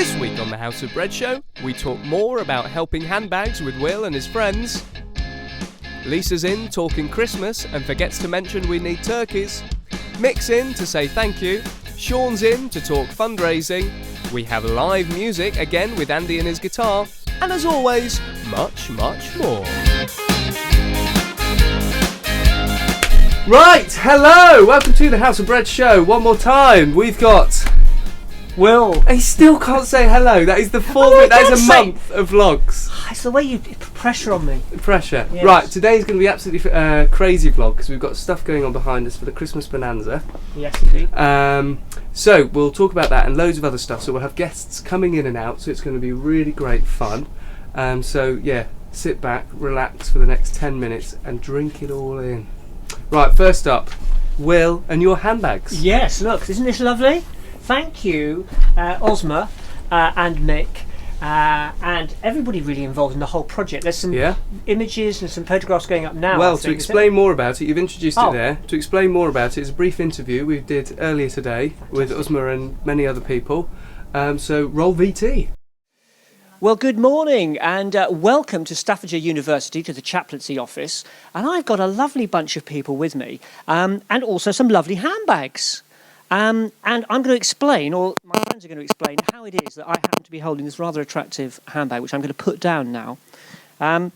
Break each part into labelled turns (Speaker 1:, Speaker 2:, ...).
Speaker 1: This week on the House of Bread Show, we talk more about helping handbags with Will and his friends. Lisa's in talking Christmas and forgets to mention we need turkeys. Mick's in to say thank you. Shaun's in to talk fundraising. We have live music again with Andy and his guitar. And as always, much, much more. Right, hello! Welcome to the House of Bread Show. One more time, we've got Will. He still can't say hello. That is the fourth. That is a month of vlogs.
Speaker 2: It's the way you put pressure on me.
Speaker 1: Pressure.
Speaker 2: Yes.
Speaker 1: Right, today's going to be absolutely crazy vlog because we've got stuff going on behind us for the Christmas bonanza.
Speaker 2: Yes, indeed.
Speaker 1: So we'll talk about that and loads of other stuff. So we'll have guests coming in and out. So it's going to be really great fun. So yeah, sit back, relax for the next 10 minutes and drink it all in. Right, first up, Will and your handbags.
Speaker 2: Yes, look, isn't this lovely? Thank you, Uzma and Mick, and everybody really involved in the whole project. There's some images and some photographs going up now.
Speaker 1: Well, to explain more about it, you've introduced it there. To explain more about it, it's a brief interview we did earlier today with Uzma and many other people. So roll VT.
Speaker 2: Well, good morning and welcome to Staffordshire University, to the chaplaincy office. And I've got a lovely bunch of people with me and also some lovely handbags. And I'm going to explain, or my friends are going to explain, how it is that I happen to be holding this rather attractive handbag, which I'm going to put down now. Let's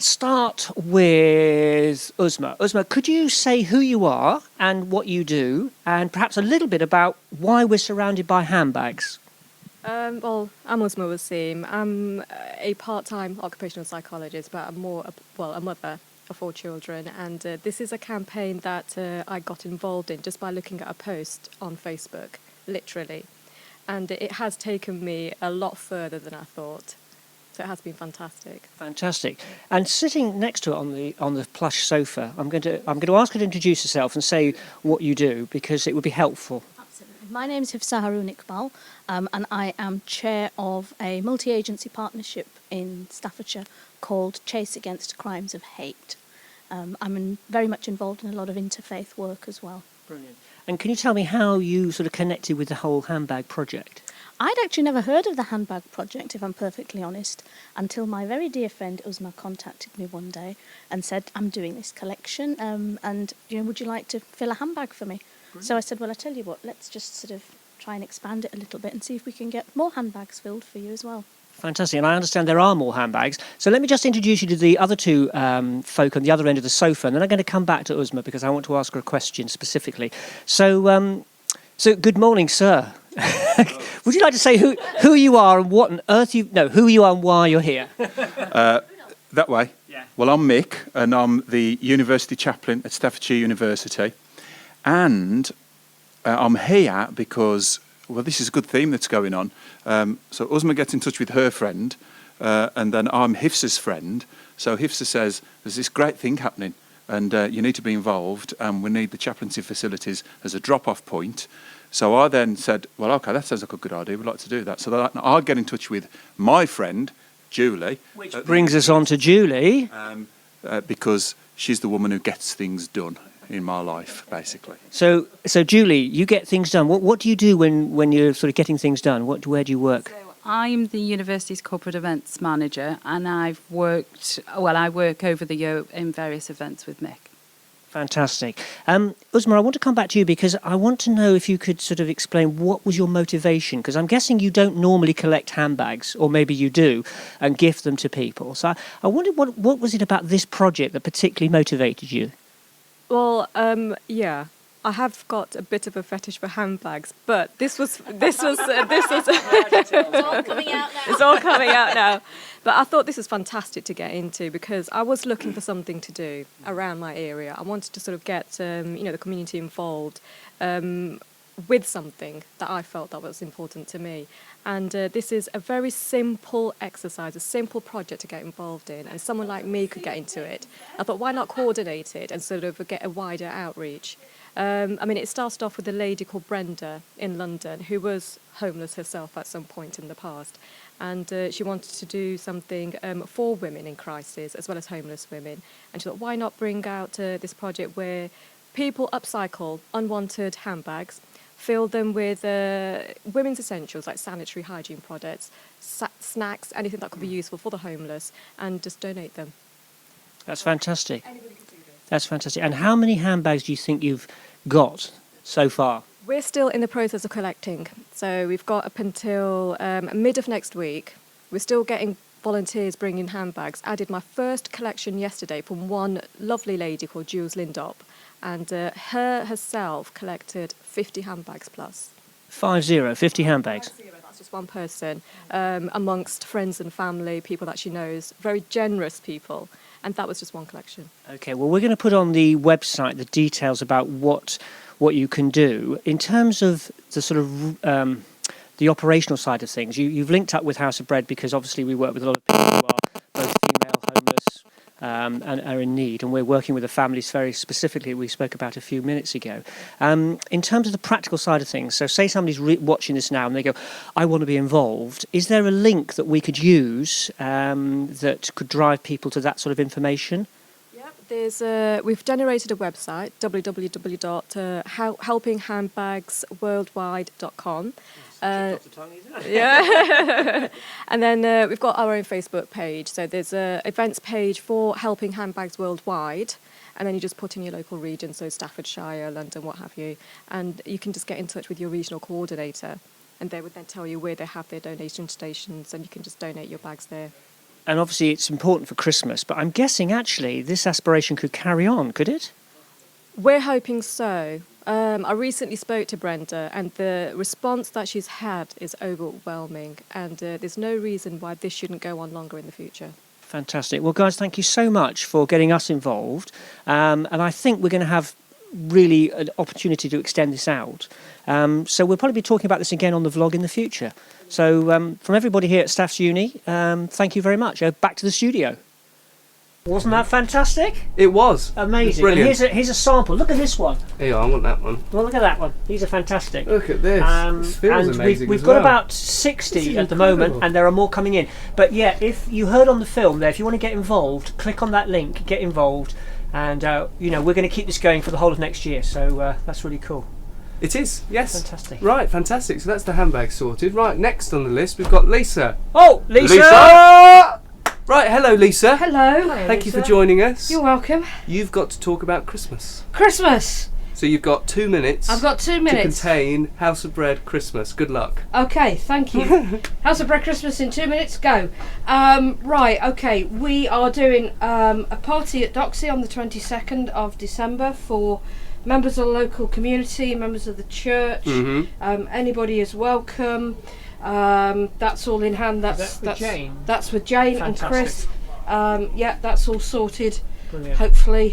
Speaker 2: start with Uzma. Uzma, could you say who you are and what you do, and perhaps a little bit about why we're surrounded by handbags?
Speaker 3: Well, I'm Uzma Wasim. I'm a part-time occupational psychologist, but I'm a mother of 4 children, and this is a campaign that I got involved in just by looking at a post on Facebook, literally, and it has taken me a lot further than I thought. So it has been fantastic.
Speaker 2: Fantastic. And sitting next to it on the plush sofa, I'm going to ask her to introduce herself and say what you do, because it would be helpful.
Speaker 4: Absolutely. My name is Hifsa Haroon Iqbal, and I am chair of a multi-agency partnership in Staffordshire called Chase Against Crimes of Hate. I'm very much involved in a lot of interfaith work as well.
Speaker 2: Brilliant. And can you tell me how you sort of connected with the whole handbag project?
Speaker 4: I'd actually never heard of the handbag project, if I'm perfectly honest, until my very dear friend Uzma contacted me one day and said, I'm doing this collection, and would you like to fill a handbag for me? Brilliant. So I said, well, I tell you what, let's just sort of try and expand it a little bit and see if we can get more handbags filled for you as well.
Speaker 2: Fantastic, and I understand there are more handbags. So let me just introduce you to the other two folk on the other end of the sofa, and then I'm going to come back to Uzma because I want to ask her a question specifically. So good morning, sir. Would you like to say who you are and what on earth who you are and why you're here?
Speaker 5: That way? Yeah. Well, I'm Mick, and I'm the university chaplain at Staffordshire University. And I'm here because, well, this is a good theme that's going on. So Uzma gets in touch with her friend, and then I'm Hifsa's friend. So Hifsa says, there's this great thing happening, and you need to be involved, and we need the chaplaincy facilities as a drop-off point. So I then said, well, OK, that sounds like a good idea. We'd like to do that. So I'll get in touch with my friend, Julie.
Speaker 2: Which brings us on to Julie.
Speaker 5: Because she's the woman who gets things done in my life, basically.
Speaker 2: So Julie, you get things done. What do you do when you're sort of getting things done? Where do you work?
Speaker 6: So I'm the university's corporate events manager, and I work over the year in various events with Mick.
Speaker 2: Fantastic. Uzma, I want to come back to you because I want to know if you could sort of explain what was your motivation, because I'm guessing you don't normally collect handbags, or maybe you do, and gift them to people. So I wondered what was it about this project that particularly motivated you?
Speaker 3: Well, I have got a bit of a fetish for handbags, but this was. It's all
Speaker 4: coming out now.
Speaker 3: It's all coming out now. But I thought this was fantastic to get into because I was looking for something to do around my area. I wanted to sort of get the community involved with something that I felt that was important to me. And this is a very simple exercise, a simple project to get involved in, and someone like me could get into it. I thought, why not coordinate it and sort of get a wider outreach? It started off with a lady called Brenda in London who was homeless herself at some point in the past. And she wanted to do something for women in crisis as well as homeless women. And she thought, why not bring out this project where people upcycle unwanted handbags, fill them with women's essentials like sanitary hygiene products, snacks, anything that could be useful for the homeless, and just donate them.
Speaker 2: That's fantastic.
Speaker 3: Anybody can do this.
Speaker 2: That's fantastic. And how many handbags do you think you've got so far?
Speaker 3: We're still in the process of collecting, so we've got up until mid of next week. We're still getting volunteers bringing handbags. I did my first collection yesterday from one lovely lady called Jules Lindop, and her herself collected 50 handbags plus. 50 handbags. That's just one person, amongst friends and family, people that she knows, very generous people, and that was just one collection.
Speaker 2: Okay, well, we're going to put on the website the details about what you can do. In terms of the sort of the operational side of things, you've linked up with House of Bread because obviously we work with a lot of people who are both female, homeless, and are in need, and we're working with the families very specifically we spoke about a few minutes ago. In terms of the practical side of things, so say somebody's watching this now and they go, I want to be involved, is there a link that we could use that could drive people to that sort of information?
Speaker 3: We've generated a website, www.helpinghandbagsworldwide.com. Yeah. And then we've got our own Facebook page. So there's a events page for Helping Handbags Worldwide. And then you just put in your local region, so Staffordshire, London, what have you. And you can just get in touch with your regional coordinator. And they would then tell you where they have their donation stations, and you can just donate your bags there.
Speaker 2: And obviously it's important for Christmas, but I'm guessing actually this aspiration could carry on, could it?
Speaker 3: We're hoping so. I recently spoke to Brenda, and the response that she's had is overwhelming, and there's no reason why this shouldn't go on longer in the future.
Speaker 2: Fantastic. Well, guys, thank you so much for getting us involved. And I think we're going to have really an opportunity to extend this out. So we'll probably be talking about this again on the vlog in the future. So from everybody here at Staffs Uni, thank you very much. Back to the studio. Wasn't that fantastic?
Speaker 1: It was.
Speaker 2: Amazing.
Speaker 1: Brilliant.
Speaker 2: And here's a sample. Look at this one.
Speaker 1: Here, I want that one.
Speaker 2: Well, look at that one. These are fantastic.
Speaker 1: Look at this. This feels
Speaker 2: and
Speaker 1: amazing.
Speaker 2: We've
Speaker 1: as
Speaker 2: got
Speaker 1: well.
Speaker 2: about 60 at the
Speaker 1: incredible.
Speaker 2: moment, and there are more coming in. But yeah, if you heard on the film there, if you want to get involved, click on that link, get involved, and we're going to keep this going for the whole of next year. So that's really cool.
Speaker 1: It is, yes.
Speaker 2: Fantastic.
Speaker 1: Right, fantastic. So that's the handbag sorted. Right, next on the list we've got Lisa.
Speaker 2: Oh, Lisa!
Speaker 1: Lisa! Right, hello Lisa.
Speaker 7: Hello.
Speaker 1: Thank you for joining us.
Speaker 7: You're welcome.
Speaker 1: You've got to talk about Christmas.
Speaker 7: Christmas.
Speaker 1: So you've got 2 minutes.
Speaker 7: I've got 2
Speaker 1: to
Speaker 7: minutes.
Speaker 1: contain House of Bread Christmas. Good luck.
Speaker 7: Okay, thank you. House of Bread Christmas in 2 minutes, go. Right, okay, we are doing a party at Doxy on the 22nd of December for members of the local community, members of the church. Anybody is welcome. That's all in hand. That's
Speaker 2: with Jane?
Speaker 7: That's with Jane
Speaker 2: Fantastic.
Speaker 7: and Chris. Yeah, that's all sorted.
Speaker 2: Brilliant.
Speaker 7: Hopefully,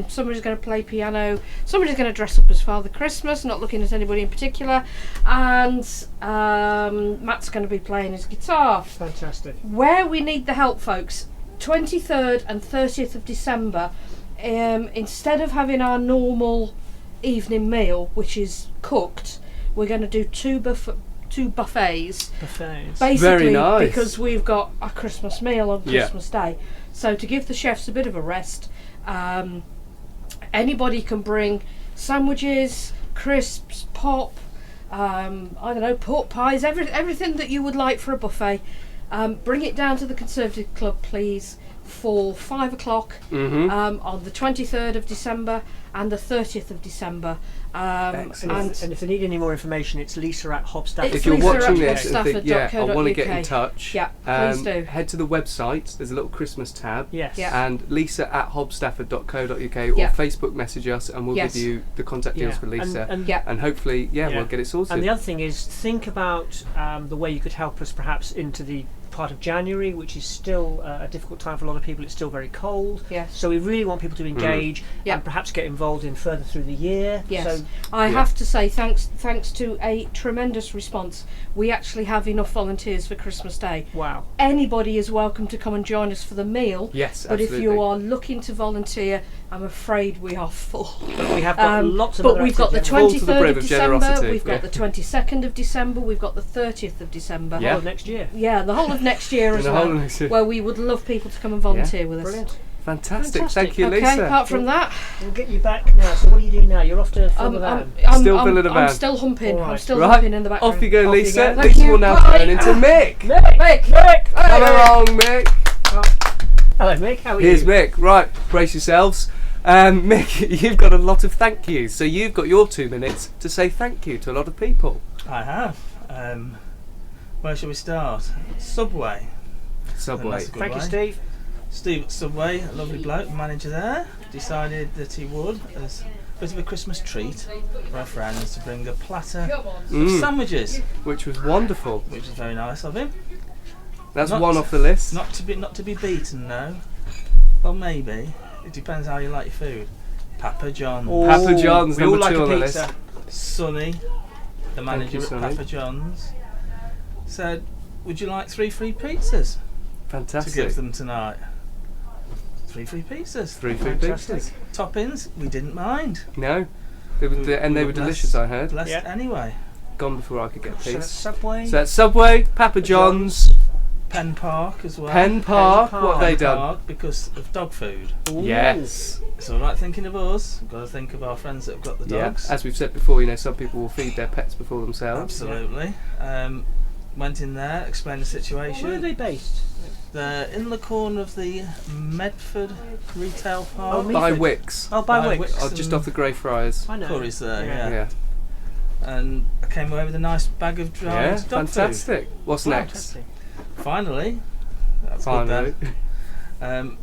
Speaker 7: somebody's going to play piano. Somebody's going to dress up as Father Christmas. Not looking at anybody in particular. And Matt's going to be playing his guitar.
Speaker 2: Fantastic.
Speaker 7: Where we need the help, folks. 23rd and 30th of December. Instead of having our normal evening meal, which is cooked, we're going to do two buffets. Basically,
Speaker 1: Very nice.
Speaker 7: because we've got a Christmas meal on Christmas Day. So to give the chefs a bit of a rest, anybody can bring sandwiches, crisps, pop, pork pies, everything that you would like for a buffet. Bring it down to the Conservative Club, please, for 5 o'clock on the 23rd of December and the 30th of December.
Speaker 2: And if they need any more information, it's Lisa at Hobstaff.
Speaker 1: If you're
Speaker 7: Lisa
Speaker 1: watching
Speaker 7: at
Speaker 1: this and think, I want to get in
Speaker 7: hobstafford.co.uk.
Speaker 1: touch,
Speaker 7: Yeah, please do.
Speaker 1: head to the website. There's a little Christmas tab.
Speaker 2: Yes.
Speaker 7: Yeah.
Speaker 1: And Lisa at hobstafford.co.uk or
Speaker 7: Yeah.
Speaker 1: Facebook message us and we'll
Speaker 7: Yes.
Speaker 1: give you the contact details for Lisa.
Speaker 2: And
Speaker 1: Hopefully, we'll get it sorted.
Speaker 2: And the other thing is, think about the way you could help us perhaps into the part of January, which is still a difficult time for a lot of people. It's still very cold.
Speaker 7: Yes.
Speaker 2: So we really want people to engage
Speaker 7: Yeah.
Speaker 2: and perhaps get involved in further through the year.
Speaker 7: Yes,
Speaker 2: So,
Speaker 7: I have to say thanks to a tremendous response. We actually have enough volunteers for Christmas Day.
Speaker 2: wow.
Speaker 7: Anybody is welcome to come and join us for the meal.
Speaker 1: Yes,
Speaker 7: But if you
Speaker 1: absolutely.
Speaker 7: are looking to volunteer, I'm afraid we are full.
Speaker 2: But we have got lots of
Speaker 7: But
Speaker 2: other
Speaker 7: we've got the
Speaker 2: activities.
Speaker 1: Full to the
Speaker 7: 23rd
Speaker 1: brim
Speaker 7: of
Speaker 1: of
Speaker 7: December,
Speaker 1: generosity,
Speaker 7: we've got
Speaker 1: yeah.
Speaker 7: the 22nd of December, we've got the 30th of December.
Speaker 1: Yeah.
Speaker 2: Whole of next year.
Speaker 7: Yeah, the whole of next year
Speaker 1: And
Speaker 7: as
Speaker 1: the whole
Speaker 7: well,
Speaker 1: of next year.
Speaker 7: where we would love people to come and volunteer with us.
Speaker 2: Brilliant.
Speaker 1: Fantastic. Thank you,
Speaker 7: Okay,
Speaker 1: Lisa.
Speaker 7: apart from that,
Speaker 2: We'll get you back now. So what are you doing now? You're off to fill the van.
Speaker 1: Still filling the van.
Speaker 7: I'm still humping.
Speaker 2: All right.
Speaker 7: I'm still
Speaker 1: Right,
Speaker 7: humping in the background.
Speaker 1: off you go,
Speaker 2: Off you
Speaker 1: Lisa.
Speaker 2: go.
Speaker 7: Thank
Speaker 1: Lisa
Speaker 7: you.
Speaker 1: will now
Speaker 7: Bye.
Speaker 1: turn into Mick.
Speaker 7: Mick.
Speaker 1: Come along, Mick.
Speaker 2: Hello, Mick. How are
Speaker 1: Here's
Speaker 2: you?
Speaker 1: Mick. Right, brace yourselves. Mick, you've got a lot of thank yous, so you've got your 2 minutes to say thank you to a lot of people.
Speaker 8: I have. Where shall we start? Subway.
Speaker 1: Subway.
Speaker 8: That's a good
Speaker 2: Thank you,
Speaker 8: way.
Speaker 2: Steve.
Speaker 8: Steve at Subway, a lovely bloke, manager there, decided that he would, as a bit of a Christmas treat for our friends, to bring a platter of sandwiches,
Speaker 1: Which was wonderful.
Speaker 8: which was very nice of him.
Speaker 1: That's
Speaker 8: Not-
Speaker 1: one off the list.
Speaker 8: Not to be beaten, no. Well, maybe. It depends how you like your food. Papa John's.
Speaker 1: Papa John's,
Speaker 2: We all
Speaker 1: number
Speaker 2: like
Speaker 1: 2
Speaker 2: a
Speaker 1: on the
Speaker 2: pizza.
Speaker 1: list.
Speaker 8: Sonny, the manager
Speaker 1: you,
Speaker 8: at
Speaker 1: Sonny.
Speaker 8: Papa John's, said, "Would you like 3 free pizzas to
Speaker 1: Fantastic.
Speaker 8: give them tonight?" 3 free pizzas.
Speaker 1: 3 free
Speaker 2: Fantastic.
Speaker 1: pizzas.
Speaker 8: Toppings, we didn't mind.
Speaker 1: No. They were, and they were delicious, I heard.
Speaker 8: Blessed
Speaker 2: Yeah.
Speaker 8: anyway.
Speaker 1: Gone before I could get a
Speaker 2: So that's
Speaker 1: piece.
Speaker 2: Subway.
Speaker 1: So that's Subway, Papa John's,
Speaker 8: Penn Park as well.
Speaker 1: Penn Park.
Speaker 2: Park.
Speaker 1: What have they
Speaker 8: Penn
Speaker 1: done?
Speaker 8: Park because of dog food.
Speaker 1: Yes.
Speaker 8: It's all right thinking of us. We've got to think of our friends that have got the
Speaker 1: Yeah.
Speaker 8: dogs.
Speaker 1: As we've said before, some people will feed their pets before themselves.
Speaker 8: Absolutely. Went in there, explained the situation.
Speaker 2: Where are they based?
Speaker 8: They're in the corner of the Medford Retail Park.
Speaker 2: Oh,
Speaker 1: By
Speaker 2: Medford.
Speaker 1: Wicks.
Speaker 2: Oh, by
Speaker 8: By
Speaker 2: Wicks.
Speaker 8: Wicks.
Speaker 1: Oh, just off the Greyfriars.
Speaker 2: I know.
Speaker 8: Curry's there,
Speaker 2: Yeah.
Speaker 8: yeah. And I came away with a nice bag of dried
Speaker 1: Yeah,
Speaker 8: dog food.
Speaker 1: fantastic. What's next?
Speaker 2: Fantastic.
Speaker 8: Finally. That's
Speaker 1: Finally.
Speaker 8: good then.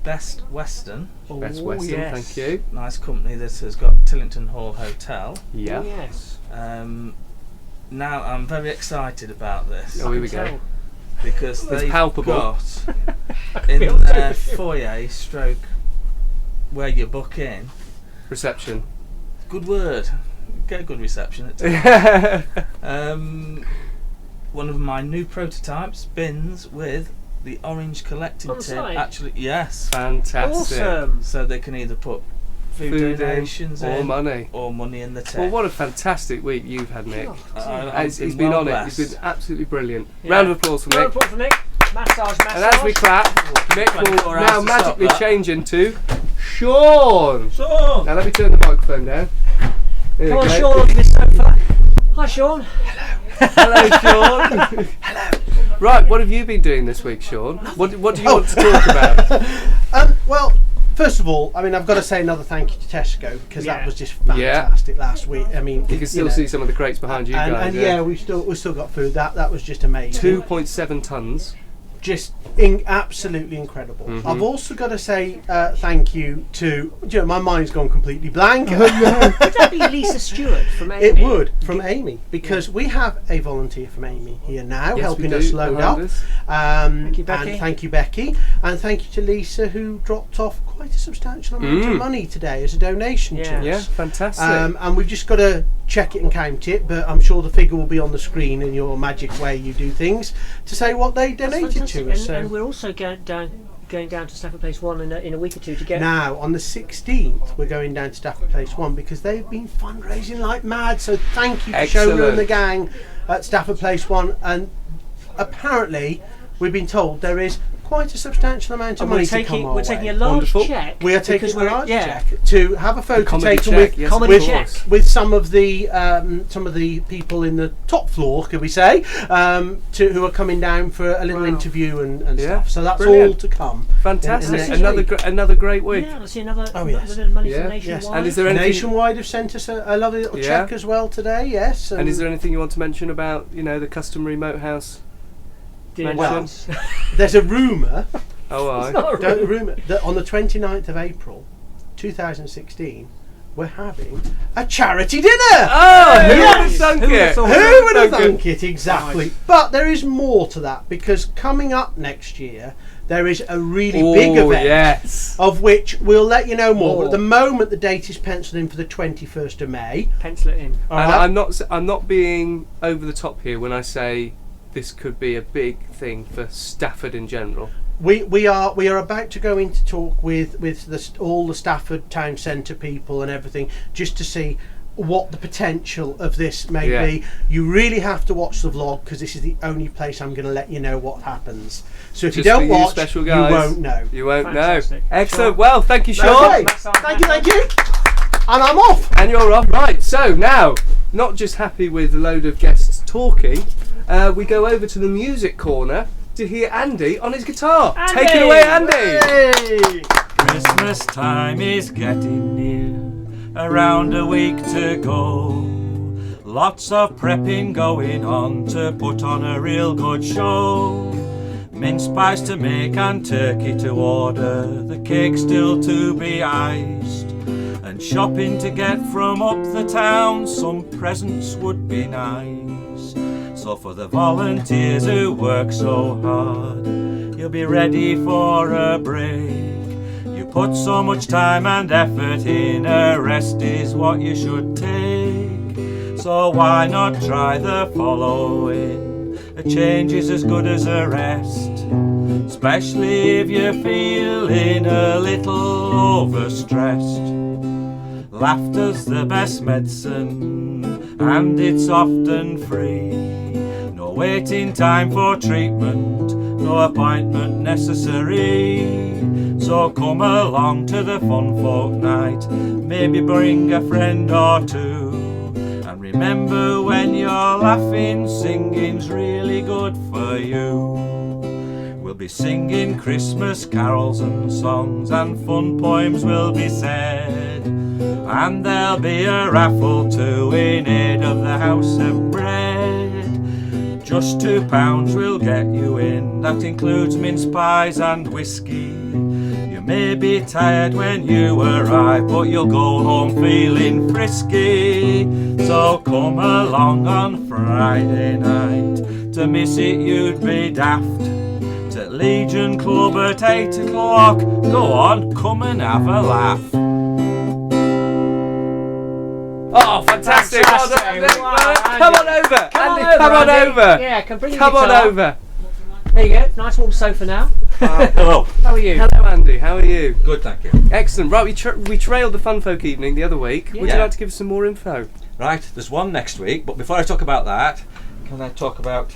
Speaker 8: Best Western.
Speaker 1: Best
Speaker 2: Oh,
Speaker 1: Western,
Speaker 2: yes.
Speaker 1: thank you.
Speaker 8: Nice company that has got Tillington Hall Hotel.
Speaker 1: Yeah.
Speaker 2: Oh, yes.
Speaker 8: Now I'm very excited about this
Speaker 1: Oh, here we
Speaker 2: Tell.
Speaker 1: go.
Speaker 8: because they've
Speaker 1: palpable.
Speaker 8: got in their foyer stroke where you book in.
Speaker 1: Reception.
Speaker 8: Good word. Get a good reception at times. One of my new prototypes bins with the orange collecting
Speaker 2: On the
Speaker 8: tin.
Speaker 2: side?
Speaker 8: Actually, yes.
Speaker 1: Fantastic.
Speaker 2: Awesome.
Speaker 8: So they can either put food
Speaker 1: Food
Speaker 8: donations
Speaker 1: in, or
Speaker 8: in
Speaker 1: money.
Speaker 8: or money in the tin.
Speaker 1: Well, what a fantastic week you've had, Mick.
Speaker 8: I've
Speaker 1: He's been
Speaker 8: well
Speaker 1: on it.
Speaker 8: blessed.
Speaker 1: He's been absolutely brilliant.
Speaker 2: Yeah.
Speaker 1: Round of applause for
Speaker 2: Round of
Speaker 1: Mick.
Speaker 2: applause for Mick. Massage.
Speaker 1: And as we clap, Mick
Speaker 8: 24
Speaker 1: will
Speaker 8: hours
Speaker 1: now
Speaker 8: to
Speaker 1: magically
Speaker 8: stop that.
Speaker 1: change into Shaun.
Speaker 8: So,
Speaker 1: Now let me turn the microphone down. There
Speaker 2: Come
Speaker 1: we
Speaker 2: on,
Speaker 1: go.
Speaker 2: Shaun, onto this sofa. Hi, Shaun.
Speaker 1: Hello, Shaun. Right, what have you been doing this week, Shaun? What do you want to talk about?
Speaker 9: Well, first of all, I mean, I've got to say another thank you to Tesco because
Speaker 2: Yeah.
Speaker 9: that was just
Speaker 1: Yeah.
Speaker 9: fantastic last week. I mean,
Speaker 1: You can still see some of the crates behind you
Speaker 9: and,
Speaker 1: guys.
Speaker 9: and yeah, we've still got food. That was just amazing.
Speaker 1: 2.7 tonnes.
Speaker 9: Just absolutely incredible.
Speaker 1: Mhm.
Speaker 9: I've also got to say thank you to. My mind's gone completely blank.
Speaker 2: Would that be Lisa Stewart from Amy?
Speaker 9: It would from Amy because we have a volunteer from Amy here now
Speaker 1: Yes,
Speaker 9: helping
Speaker 1: we
Speaker 9: us
Speaker 1: do,
Speaker 9: load
Speaker 1: behind
Speaker 9: up.
Speaker 1: us.
Speaker 2: Thank you, Becky.
Speaker 9: And thank you, Becky, and thank you to Lisa who dropped off quite a substantial amount of money today as a donation to us.
Speaker 1: Yeah, fantastic.
Speaker 9: And we've just got to check it and count it, but I'm sure the figure will be on the screen in your magic way you do things to say what they
Speaker 2: That's
Speaker 9: donated
Speaker 2: fantastic.
Speaker 9: to us.
Speaker 2: And we're also going down to Stafford Place 1 in a week or two to get.
Speaker 9: Now, on the 16th, we're going down to Stafford Place 1 because they've been fundraising like mad. So thank you to
Speaker 1: Excellent.
Speaker 9: Shona and the gang at Stafford Place 1. And apparently, we've been told there is quite a substantial amount of
Speaker 2: And
Speaker 9: money
Speaker 2: we're
Speaker 9: to come
Speaker 2: taking
Speaker 9: our
Speaker 2: we're taking a
Speaker 9: way.
Speaker 2: large
Speaker 1: Wonderful.
Speaker 2: check.
Speaker 9: We are taking
Speaker 2: because
Speaker 9: a
Speaker 2: we're-
Speaker 9: large
Speaker 2: yeah.
Speaker 9: check to have a photo
Speaker 1: comedy
Speaker 9: taken
Speaker 1: check,
Speaker 9: with,
Speaker 1: yes,
Speaker 2: comedy
Speaker 1: of
Speaker 2: check.
Speaker 1: course.
Speaker 9: with some of the people in the top floor, could we say, who are coming down for a little
Speaker 2: Wow.
Speaker 9: interview and
Speaker 1: Yeah,
Speaker 9: stuff. So that's
Speaker 1: brilliant.
Speaker 9: all to come.
Speaker 1: Fantastic.
Speaker 9: next
Speaker 1: Another
Speaker 9: week.
Speaker 1: another great week.
Speaker 2: Yeah, let's see another
Speaker 9: Oh, yes.
Speaker 2: bit of money
Speaker 1: Yeah.
Speaker 2: from
Speaker 9: Yes.
Speaker 2: Nationwide.
Speaker 1: And is there anything?
Speaker 9: Nationwide have sent us a lovely little
Speaker 1: Yeah.
Speaker 9: check as well today. Yes.
Speaker 1: And is there anything you want to mention about the customary moat house?
Speaker 2: Dinner
Speaker 1: Well,
Speaker 2: dance.
Speaker 9: There's a rumour.
Speaker 1: Oh, aye.
Speaker 9: A rumour that on the 29th of April, 2016, we're having a charity dinner.
Speaker 1: Oh, who
Speaker 9: Yes.
Speaker 1: would have thunk
Speaker 2: Who would have
Speaker 1: it?
Speaker 2: thought
Speaker 9: Who would have
Speaker 1: Thunk it?
Speaker 9: thunk it? Exactly. But there is more to that because coming up next year, there is a really big
Speaker 1: Oh,
Speaker 9: event.
Speaker 1: yes.
Speaker 9: Of which we'll let you know more.
Speaker 2: More.
Speaker 9: But at the moment, the date is penciled in for the 21st of May.
Speaker 2: Pencil it in.
Speaker 9: All
Speaker 1: And
Speaker 9: right?
Speaker 1: I'm not being over the top here when I say this could be a big thing for Stafford in general.
Speaker 9: We are about to go into talk with all the Stafford town centre people and everything, just to see what the potential of this may
Speaker 1: Yeah.
Speaker 9: be. You really have to watch the vlog because this is the only place I'm going to let you know what happens. So if you
Speaker 1: Just
Speaker 9: don't
Speaker 1: for you
Speaker 9: watch,
Speaker 1: special
Speaker 9: you
Speaker 1: guys.
Speaker 9: won't know.
Speaker 1: You won't
Speaker 2: Fantastic.
Speaker 1: know. Excellent. Well, thank you, Shaun.
Speaker 9: Okay, thank you. And I'm off.
Speaker 1: And you're off. Right, so now, not just happy with a load of guests talking, we go over to the music corner to hear Andy on his guitar.
Speaker 2: Andy!
Speaker 1: Take it away, Andy.
Speaker 9: Hey.
Speaker 10: Christmas time is getting near, around a week to go. Lots of prepping going on to put on a real good show. Mince pies to make and turkey to order, the cake still to be iced. And shopping to get from up the town, some presents would be nice. So for the volunteers who work so hard, you'll be ready for a break. You put so much time and effort in, a rest is what you should take. So why not try the following? A change is as good as a rest, especially if you're feeling a little overstressed. Laughter's the best medicine, and it's often free. No waiting time for treatment, no appointment necessary. So come along to the Fun Folk Night, maybe bring a friend or two. And remember, when you're laughing, singing's really good for you. We'll be singing Christmas carols and songs, and fun poems will be said. And there'll be a raffle too in aid of the House of Bread. Just £2 will get you in, that includes mince pies and whiskey. You may be tired when you arrive, but you'll go home feeling frisky. So come along on Friday night, to miss it you'd be daft. To Legion Club at 8 o'clock, go on, come and have a laugh.
Speaker 1: Oh, fantastic. Well done, Andy.
Speaker 2: Wow,
Speaker 1: Well,
Speaker 2: Andy.
Speaker 1: come on over. Andy,
Speaker 2: over,
Speaker 1: come on
Speaker 2: Andy.
Speaker 1: over.
Speaker 2: Yeah, can bring your
Speaker 1: Come on
Speaker 2: guitar.
Speaker 1: over.
Speaker 2: There you go. Nice warm sofa now.
Speaker 10: Hello.
Speaker 2: How are you?
Speaker 1: Hello, Andy. How are you?
Speaker 10: Good, thank you.
Speaker 1: Excellent. Right, we trailed the Fun Folk evening the other week. Would you
Speaker 10: Yeah.
Speaker 1: like to give us some more info?
Speaker 10: Right, there's one next week, but before I talk about that, can I talk about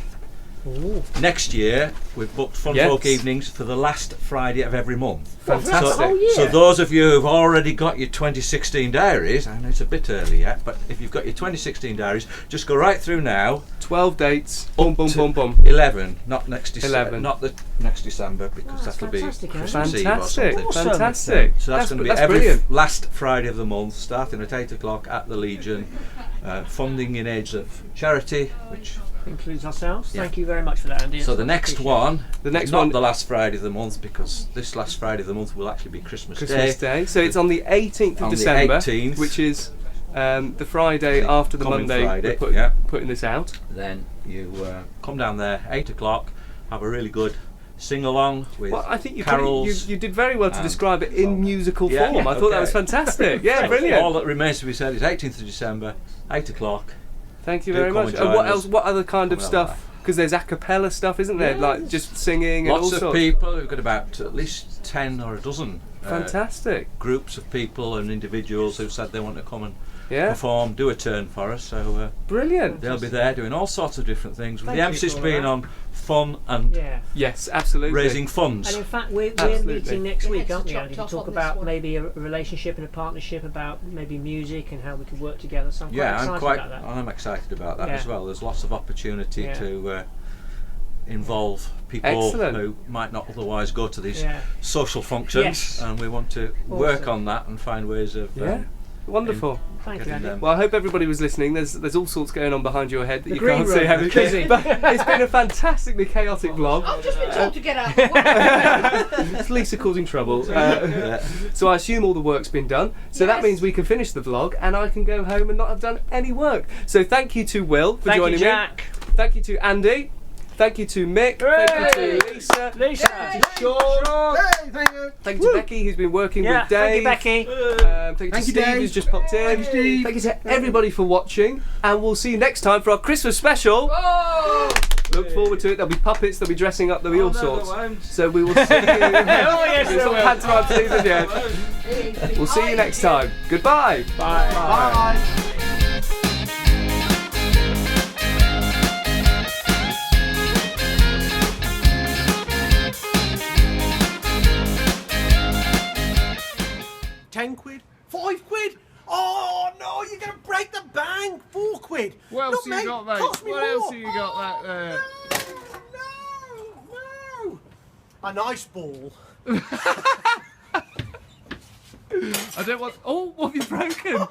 Speaker 10: next year? We've booked Fun
Speaker 1: Yes.
Speaker 10: Folk evenings for the last Friday of every month.
Speaker 1: Fantastic.
Speaker 10: So those of you who've already got your 2016 diaries, I know it's a bit early yet, but if you've got your 2016 diaries, just go right through now.
Speaker 1: 12 dates. Boom, boom,
Speaker 10: to
Speaker 1: boom, boom.
Speaker 10: 11, not next December.
Speaker 1: 11.
Speaker 10: Not the next December, because that'll be
Speaker 2: fantastic, isn't it?
Speaker 10: Christmas Eve or
Speaker 1: Fantastic.
Speaker 10: something.
Speaker 2: Awesome.
Speaker 1: Fantastic.
Speaker 10: So that's going to be
Speaker 1: that's
Speaker 10: every
Speaker 1: brilliant.
Speaker 10: last Friday of the month, starting at 8 o'clock at the Legion, funding in aids of charity, which
Speaker 2: Includes ourselves.
Speaker 10: Yeah.
Speaker 2: Thank you very much for that, Andy.
Speaker 10: so
Speaker 2: It's
Speaker 10: the next
Speaker 2: appreciated.
Speaker 10: one,
Speaker 1: The next
Speaker 10: not
Speaker 1: one-
Speaker 10: the last Friday of the month, because this last Friday of the month will actually be Christmas
Speaker 1: Day. So it's on the 18th of
Speaker 10: On the
Speaker 1: December,
Speaker 10: 18th.
Speaker 1: which is the Friday
Speaker 10: The
Speaker 1: after the
Speaker 10: coming
Speaker 1: Monday
Speaker 10: Friday,
Speaker 1: we're
Speaker 10: yeah.
Speaker 1: putting this out.
Speaker 10: Then you come down there 8 o'clock, have a really good sing along with
Speaker 1: Well, I think
Speaker 10: carols.
Speaker 1: you did very well to
Speaker 10: and
Speaker 1: describe it in musical
Speaker 10: Yeah,
Speaker 1: form. I thought that
Speaker 10: okay.
Speaker 1: was fantastic. Yeah,
Speaker 10: So
Speaker 1: brilliant.
Speaker 10: all that remains to be said is 18th of December, 8 o'clock.
Speaker 1: Thank you
Speaker 10: do
Speaker 1: very
Speaker 10: come
Speaker 1: much.
Speaker 10: and
Speaker 1: And
Speaker 10: join
Speaker 1: what
Speaker 10: us.
Speaker 1: else? What other kind of
Speaker 10: Come and have a
Speaker 1: stuff? Because there's a cappella stuff, isn't there? Like just singing and all
Speaker 10: Lots of
Speaker 1: sorts.
Speaker 10: people. We've got about at least 10 or a dozen
Speaker 1: Fantastic.
Speaker 10: groups of people and individuals who've said they want to come and
Speaker 1: Yeah.
Speaker 10: perform, do a turn for us. So
Speaker 1: Brilliant.
Speaker 10: they'll be there doing all sorts of different things, with
Speaker 2: Thank
Speaker 10: the
Speaker 2: you
Speaker 10: emphasis
Speaker 2: for all
Speaker 10: being
Speaker 2: that.
Speaker 10: on fun and
Speaker 2: Yeah.
Speaker 1: Yes, absolutely.
Speaker 10: raising funds.
Speaker 2: And in fact, we're
Speaker 1: Absolutely.
Speaker 2: meeting next
Speaker 7: Yeah,
Speaker 2: week,
Speaker 7: it's
Speaker 2: aren't
Speaker 7: a
Speaker 2: we,
Speaker 7: chop
Speaker 2: Andy, to
Speaker 7: top
Speaker 2: talk
Speaker 7: on this
Speaker 2: about
Speaker 7: one.
Speaker 2: maybe a relationship and a partnership, about maybe music and how we could work together. So I'm quite
Speaker 10: Yeah,
Speaker 2: excited about that.
Speaker 10: I'm excited about that
Speaker 2: Yeah.
Speaker 10: as well. There's lots of opportunity
Speaker 2: Yeah.
Speaker 10: to involve people
Speaker 1: Excellent.
Speaker 10: who might not otherwise go to these
Speaker 2: Yeah.
Speaker 10: social functions,
Speaker 2: Yes.
Speaker 10: and we want to work
Speaker 2: Awesome.
Speaker 10: on that and find ways of
Speaker 1: Yeah. Wonderful.
Speaker 2: Thank you,
Speaker 10: getting
Speaker 2: Andy.
Speaker 10: them.
Speaker 1: Well, I hope everybody was listening. There's all sorts going on behind your head that
Speaker 2: The
Speaker 1: you
Speaker 2: green
Speaker 1: can't
Speaker 2: room
Speaker 1: see.
Speaker 2: is busy.
Speaker 1: But it's been a fantastically chaotic vlog.
Speaker 7: I've just been told to get out of the way.
Speaker 1: It's Lisa causing trouble.
Speaker 10: Yeah.
Speaker 1: So I assume all the work's been done. So that
Speaker 7: Yes.
Speaker 1: means we can finish the vlog and I can go home and not have done any work. So thank you to Will for
Speaker 2: Thank
Speaker 1: joining
Speaker 2: you, Jack.
Speaker 1: me. Thank you to Andy. Thank you to Mick. Thank you to Lisa.
Speaker 2: Lisa, to Shaun.
Speaker 9: Hey, thank you.
Speaker 1: Thank you to Becky, who's been working
Speaker 2: Yeah,
Speaker 1: with Dave.
Speaker 2: thank you, Becky.
Speaker 1: Thank you to
Speaker 9: Thank you,
Speaker 1: Steve,
Speaker 9: Dave.
Speaker 1: who's just popped in.
Speaker 9: Thank you, Steve.
Speaker 1: Thank you to everybody for watching, and we'll see you next time for our Christmas special.
Speaker 7: Oh!
Speaker 1: Look forward to it. There'll be puppets, there'll be dressing up, there'll be all sorts.
Speaker 10: won't.
Speaker 1: So we will see you.
Speaker 2: yes,
Speaker 1: There's
Speaker 2: there
Speaker 1: some
Speaker 2: will.
Speaker 1: pantomime season yet. We'll see you next time. Goodbye.
Speaker 2: Bye.
Speaker 9: Bye. quid.
Speaker 1: What else
Speaker 9: Look,
Speaker 1: have you got, mate?
Speaker 9: Cost me
Speaker 1: What
Speaker 9: more.
Speaker 1: else have you got back there?
Speaker 9: No. An ice ball.
Speaker 1: I don't want. Oh, what have you broken?